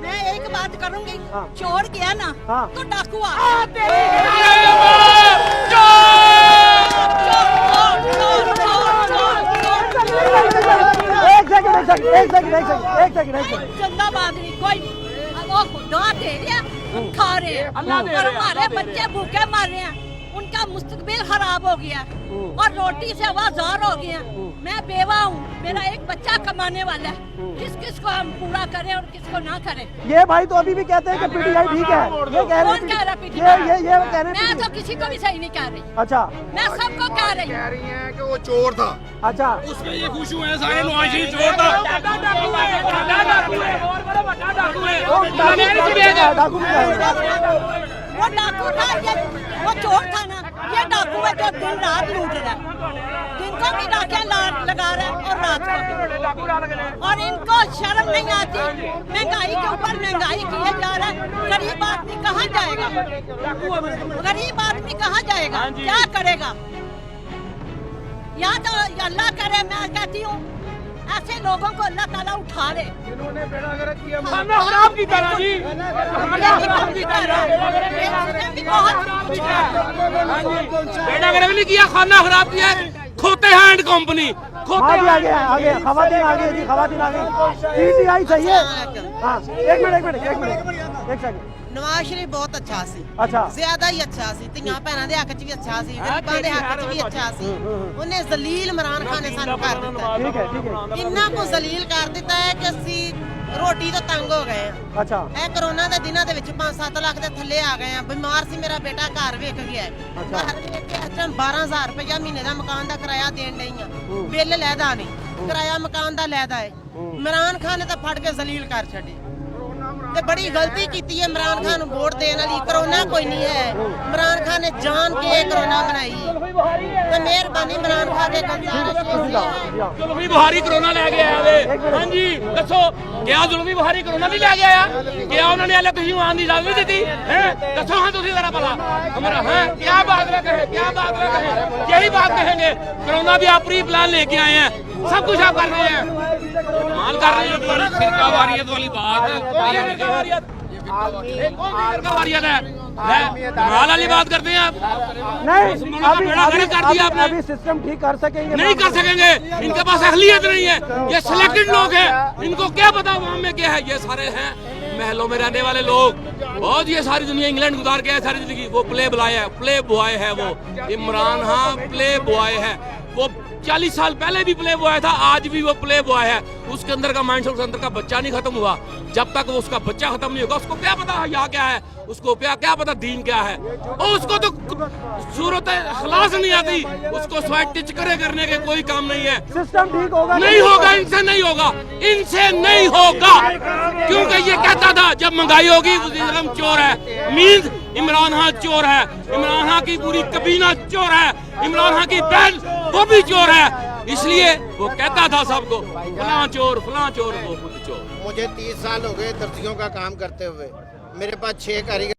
मैं एक बात करूंगी, चोर गया ना तो डाकू आ चंदा बादरी कोई वो खुदा दे रहा खा रहे हैं और हमारे बच्चे भूखे मर रहे हैं, उनका मुस्तकबिल खराब हो गया और रोटी से आवाजार हो गया। मैं बेवा हूँ, मेरा एक बच्चा कमाने वाला है, किस किस को हम पूरा करें और किसको ना करें। ये भाई तो अभी भी कहते हैं कि पीटीआई ठीक है, ये कह रहे हैं ये कह रहे हैं। मैं तो किसी को भी सही नहीं कह रही। अच्छा, मैं सबको कह रही हैं कि वो चोर था। अच्छा, उसमें ये खुश हुए हैं सारे नवाज शरीफ चोर था। वो डाकू था, ये वो चोर था ना, ये डाकू है जो दिन रात लूट रहा है, दिन को भी डाकियां लगा रहा है और रात को। और इनको शर्म नहीं आती, महंगाई के ऊपर महंगाई किए जा रहा है। गरीब आदमी कहाँ जाएगा, गरीब आदमी कहाँ जाएगा, क्या करेगा? या तो अल्लाह करे, मैं कहती हूँ ऐसे लोगों को अल्लाह ताला उठा ले। खाना खराब की तरह जी, बेटा करे नहीं किया, खाना खराब किया, खोते हैंड कंपनी आगे खवातीन आगे जी, खवातीन आगे। पीटीआई सही है। हाँ, एक मिनट एक सेकंड। नवाज शरीफ बहुत अच्छा सी, अच्छा, ज्यादा ही अच्छा सी, ਧੀਆਂ ਭੈਣਾਂ ਦੇ ਹੱਕ 'ਚ ਵੀ अच्छा सी, ਗਰੀਬਾਂ ਦੇ ਹੱਕ 'ਚ ਵੀ अच्छा सी। ਉਹਨੇ ਜ਼ਲੀਲ ਇਮਰਾਨ ਖਾਨ ਨੇ ਸਾਨੂੰ ਕਰ ਦਿੱਤਾ। ठीक है। ਇੰਨਾ ਕੋ ਜ਼ਲੀਲ ਕਰ ਦਿੱਤਾ ਹੈ ਕਿ ਅਸੀਂ ਰੋਟੀ ਤੋਂ ਤੰਗ ਹੋ ਗਏ ਆ। अच्छा, ਇਹ ਕਰੋਨਾ ਦੇ ਦਿਨਾਂ ਦੇ ਵਿੱਚ 5-7 ਲੱਖ ਦੇ ਥੱਲੇ ਆ ਗਏ ਆ। ਬਿਮਾਰ ਸੀ ਮੇਰਾ ਬੇਟਾ, ਘਰ ਵੇਖ ਗਿਆ। ਘਰ ਵੇਖ ਕੇ ਅੱਜ 12000 ਰੁਪਇਆ ਮਹੀਨੇ ਦਾ ਮਕਾਨ ਦਾ ਕਿਰਾਇਆ ਦੇਣ ਡਈ ਆ। ਬਿੱਲ ਲੈਦਾ ਨਹੀਂ, ਕਿਰਾਇਆ ਮਕਾਨ ਦਾ ਲੈਦਾ ਹੈ। ਇਮਰਾਨ ਖਾਨ ਨੇ ਤਾਂ ਫੜ ਕੇ ਜ਼ਲੀਲ ਕਰ ਛੱਡੀ ਤੇ ਬੜੀ ਗਲਤੀ ਕੀਤੀ ਹੈ ਇਮਰਾਨ ਖਾਨ ਨੂੰ ਵੋਟ ਦੇਣ ਵਾਲੀ। ਕਰੋਨਾ ਕੋਈ ਨਹੀਂ ਹੈ, ਇਮਰਾਨ ਖਾਨ ਨੇ ਜਾਣ ਕੇ ਕਰੋਨਾ ਬਣਾਈ ਤੇ ਮਿਹਰਬਾਨੀ ਇਮਰਾਨ ਖਾਨ ਦੇ ਜ਼ੁਲਮੀ ਬੁਹਾਰੀ ਕਰੋਨਾ ਲੈ ਕੇ ਆਇਆ ਵੇ। ਹਾਂਜੀ ਦੱਸੋ, ਕਿਆ ਜ਼ੁਲਮੀ ਬੁਹਾਰੀ ਕਰੋਨਾ ਨਹੀਂ ਲੈ ਕੇ ਆਇਆ? ਕਿਆ ਉਹਨਾਂ ਨੇ ਹਲੇ ਤੁਸੀਂ ਆਉਣ ਦੀ ਇਜਾਜ਼ਤ ਨਹੀਂ ਦਿੱਤੀ ਹੈ? ਦੱਸੋ ਹਾਂ ਤੁਸੀਂ ਜ਼ਰਾ ਭਲਾ हमारा है क्या बात ना कहे, क्या बात ना कहे, यही बात कहेंगे। कोरोना भी आप प्री प्लान लेके आए हैं, सब कुछ आप कर रहे हैं, कमाल कर रहे हैं। फिरका वारियत वाली बात है, कमाल वाली बात करते हैं आप। नहीं, अभी सिस्टम ठीक कर सकेंगे? नहीं कर सकेंगे, इनके पास अहलियत नहीं है, ये सिलेक्टेड लोग हैं, इनको क्या पता वहाँ में क्या है। ये सारे हैं महलों में रहने वाले लोग, बहुत ये सारी दुनिया इंग्लैंड गुजार के है सारी जिंदगी। वो प्ले बॉय है वो इमरान, हाँ प्ले बॉय है वो। 40 साल पहले भी प्ले बॉय था, आज भी वो प्ले बॉय है। उसके अंदर का माइंड, उसके अंदर का बच्चा नहीं खत्म हुआ। जब तक वो उसका बच्चा खत्म नहीं होगा, उसको क्या पता यहाँ क्या है, उसको क्या पता दीन क्या है। और उसको तो सूरत खलास नहीं आती, उसको स्वाइट टिच करने के कोई काम नहीं है। सिस्टम ठीक होगा? नहीं होगा, इनसे नहीं होगा, इनसे नहीं होगा। क्योंकि ये कहता था जब महंगाई होगी वज़ीर-ए-आज़म चोर है, मीन्स इमरान खान चोर है, इमरान खान की पूरी कबीना चोर है, इमरान खान की बहन वो भी चोर है। इसलिए वो कहता था सबको फलां चोर, वो खुद चोर। मुझे 30 साल हो गए दर्जियों का काम करते हुए, मेरे पास 6 कारीगर